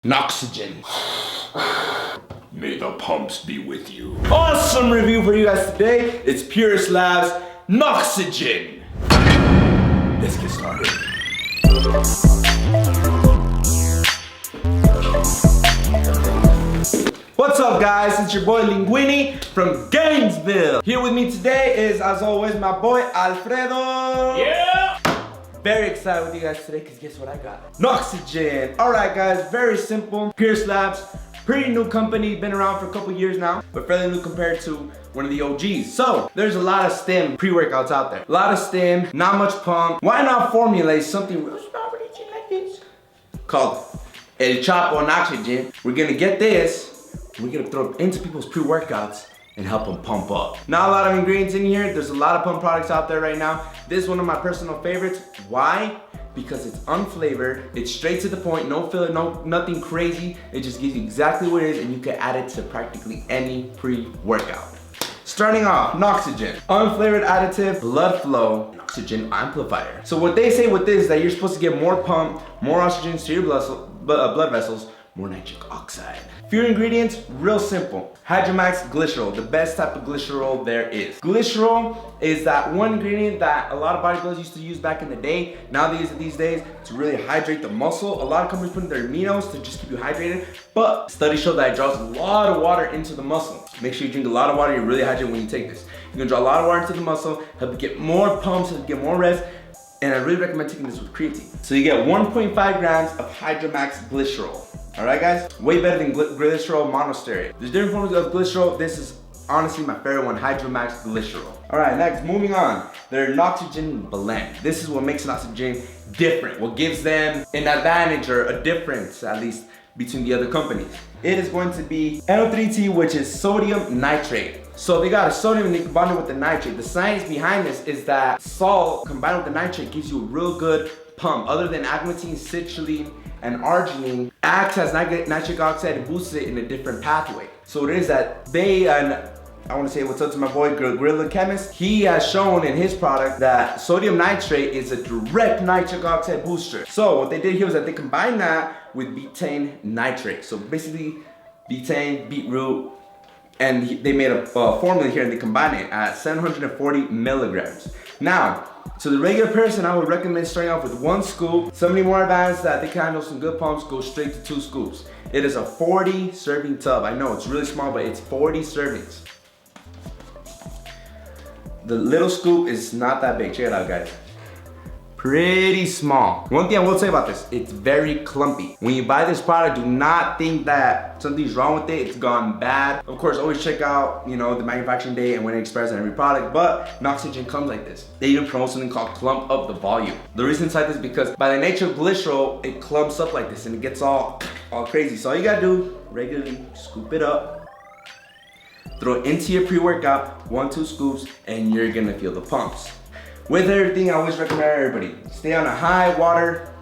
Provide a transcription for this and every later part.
Noxygen. May the pumps be with you. Awesome review for you guys today. It's Purist Labs Noxygen. Let's get started. What's up guys, it's your boy Linguini from Gainzville. Here with me today is, as always, my boy Alfredo. Yeah! Very excited with you guys today because guess what I got? Noxygen. Alright guys, very simple. Purist Labs, pretty new company, been around for a couple years now, but fairly new compared to one of the OGs. So, there's a lot of stim pre-workouts out there. A lot of stim, not much pump. Why not formulate something real small like this? Called El Chapo Noxygen. We're gonna get this, we're gonna throw it into people's pre-workouts and help them pump up. Not a lot of ingredients in here. There's a lot of pump products out there right now. This is one of my personal favorites. Why? Because it's unflavored, it's straight to the point, no filler, nothing crazy. It just gives you exactly what it is and you can add it to practically any pre-workout. Starting off, Noxygen. Unflavored additive, blood flow, oxygen amplifier. So what they say with this is that you're supposed to get more pump, more oxygen to your blood vessels, more nitric oxide. Few ingredients, real simple. Hydromax glycerol, the best type of glycerol there is. Glycerol is that one ingredient that a lot of bodybuilders used to use back in the day. Nowadays, these days, to really hydrate the muscle. A lot of companies put in their aminos to just keep you hydrated, but studies show that it draws a lot of water into the muscle. Make sure you drink a lot of water, you're really hydrated when you take this. You're gonna draw a lot of water into the muscle, help you get more pumps, help you get more rest, and I really recommend taking this with creatine. So you get 1.5 grams of Hydromax glycerol. All right, guys? Way better than glycerol monostearate. There's different forms of glycerol. This is honestly my favorite one, Hydromax glycerol. All right, next, moving on. Their Noxygen blend. This is what makes Noxygen different. What gives them an advantage or a difference, at least, between the other companies. It is going to be NO3T, which is sodium nitrate. So they got a sodium and they combine it with the nitrate. The science behind this is that salt combined with the nitrate gives you a real good pump. Other than agmatine, citrulline, and arginine, acts as nitric oxide and boosts it in a different pathway. So it is that they, and I want to say what's up to my boy Gorilla Chemist, he has shown in his product that sodium nitrate is a direct nitric oxide booster. So what they did here was that they combined that with betaine nitrate. So basically betaine, beetroot, and they made a formula here and they combine it at 740 milligrams. Now, to the regular person, I would recommend starting off with 1 scoop. Somebody more advanced that they can handle some good pumps, go straight to 2 scoops. It is a 40 serving tub. I know it's really small, but it's 40 servings. The little scoop is not that big. Check it out, guys. Pretty small. One thing I will say about this, it's very clumpy. When you buy this product, do not think that something's wrong with it, it's gone bad. Of course, always check out, the manufacturing date and when it expires on every product, but Noxygen comes like this. They even promote something called clump up the volume. The reason it's like this is because by the nature of glycerol, it clumps up like this and it gets all crazy. So all you gotta do, regularly scoop it up, throw it into your pre-workout, 1-2 scoops, and you're gonna feel the pumps. With everything, I always recommend everybody, stay on a high water,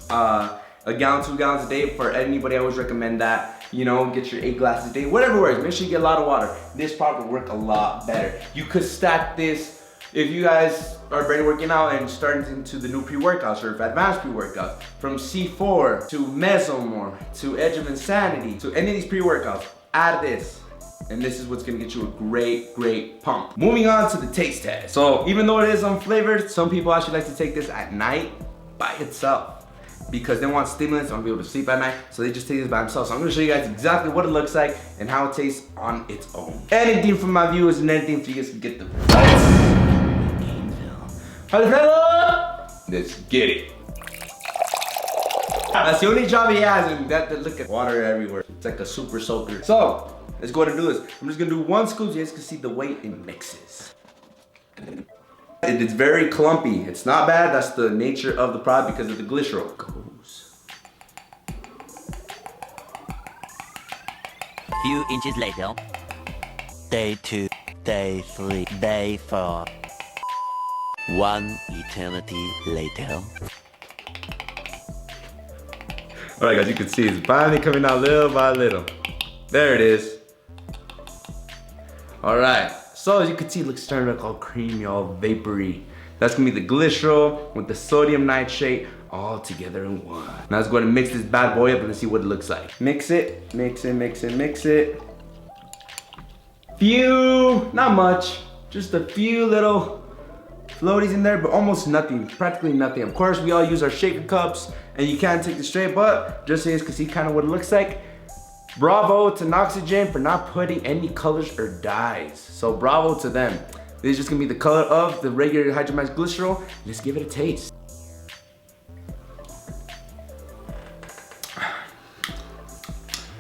a gallon, 2 gallons a day. For anybody, I always recommend that. Get your 8 glasses a day, whatever works. Make sure you get a lot of water. This product will work a lot better. You could stack this if you guys are already working out and starting into the new pre-workouts or advanced pre-workouts. From C4 to Mesomorph to Edge of Insanity to any of these pre-workouts, add this. And this is what's gonna get you a great pump. Moving on to the taste test. So even though it is unflavored, some people actually like to take this at night by itself because they want stimulants, they want to be able to sleep at night, so they just take this by themselves. So I'm gonna show you guys exactly what it looks like and how it tastes on its own. Anything from my viewers and anything for you guys to get the results. Gainzville. Alfredo! Let's get it. That's the only job he has, and look at water everywhere. It's like a super soaker. So, let's go ahead and do this. I'm just gonna do 1 scoop so you guys can see the way it mixes. It's very clumpy. It's not bad. That's the nature of the product because of the glycerol. Goes. Few inches later. Day 2, day 3, day 4. 1 eternity later. All right, guys, you can see it's finally coming out little by little. There it is. All right, so as you can see, it looks starting to look all creamy, all vapory. That's gonna be the glycerol with the sodium nitrate all together in one. Now let's go ahead and mix this bad boy up and let's see what it looks like. Mix it, mix it, mix it, mix it. Few, not much, just a few little floaties in there, but almost nothing, practically nothing. Of course, we all use our shaker cups and you can't take it straight, but just so you guys can see kind of what it looks like. Bravo to Noxygen for not putting any colors or dyes. So bravo to them. This is just gonna be the color of the regular hydromatized glycerol. Let's give it a taste.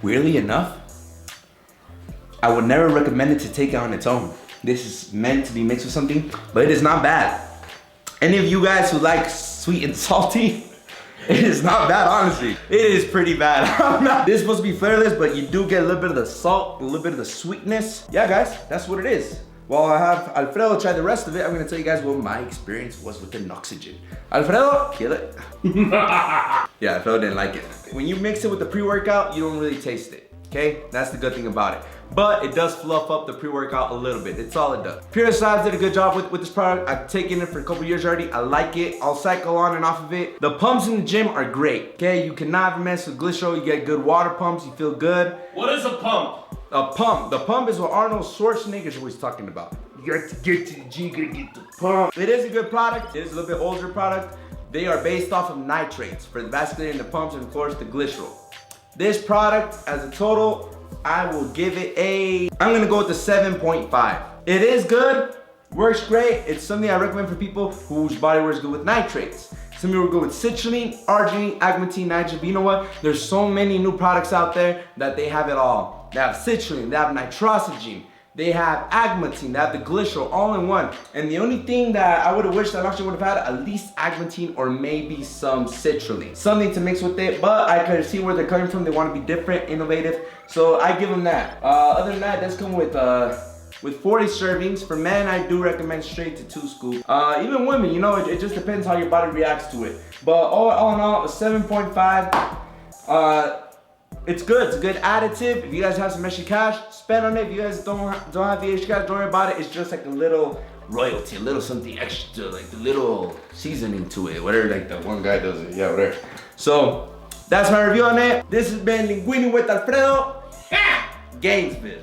Weirdly enough, I would never recommend it to take it on its own. This is meant to be mixed with something, but it is not bad. Any of you guys who like sweet and salty, it is not bad, honestly. It is pretty bad. This is supposed to be flavorless, but you do get a little bit of the salt, a little bit of the sweetness. Yeah, guys, that's what it is. While I have Alfredo try the rest of it, I'm gonna tell you guys what my experience was with the Noxygen. Alfredo, kill it. Yeah, Alfredo didn't like it. When you mix it with the pre-workout, you don't really taste it, okay? That's the good thing about it. But it does fluff up the pre-workout a little bit. It's all it does. Pure Labs did a good job with this product. I've taken it for a couple years already. I like it. I'll cycle on and off of it. The pumps in the gym are great, okay? You cannot mess with glycerol. You get good water pumps. You feel good. What is a pump? A pump. The pump is what Arnold Schwarzenegger is always talking about. You got to get to the G, you gotta get the pump. It is a good product. It is a little bit older product. They are based off of nitrates for the vasculating and the pumps and of course the glycerol. This product as a total, I will give it I'm gonna go with the 7.5. It is good, works great. It's something I recommend for people whose body works good with nitrates. Some people will go with citrulline, arginine, agmatine, nitrogen. But you know what? There's so many new products out there that they have it all. They have citrulline, they have nitrogen, they have agmatine, they have the glycerol all in one. And the only thing that I would have wished that Noxygen would have had, at least agmatine or maybe some citrulline. Something to mix with it, but I could see where they're coming from. They want to be different, innovative. So I give them that. Other than that, that's come with 40 servings. For men, I do recommend straight to 2 scoops. Even women, you know, it just depends how your body reacts to it. But all in all, a 7.5. It's good. It's a good additive. If you guys have some extra cash, spend on it. If you guys don't have the extra cash, don't worry about it. It's just like a little royalty, a little something extra, like the little seasoning to it. Whatever, like the one guy does it. Yeah, whatever. So that's my review on it. This has been Linguini with Alfredo. Gainesville.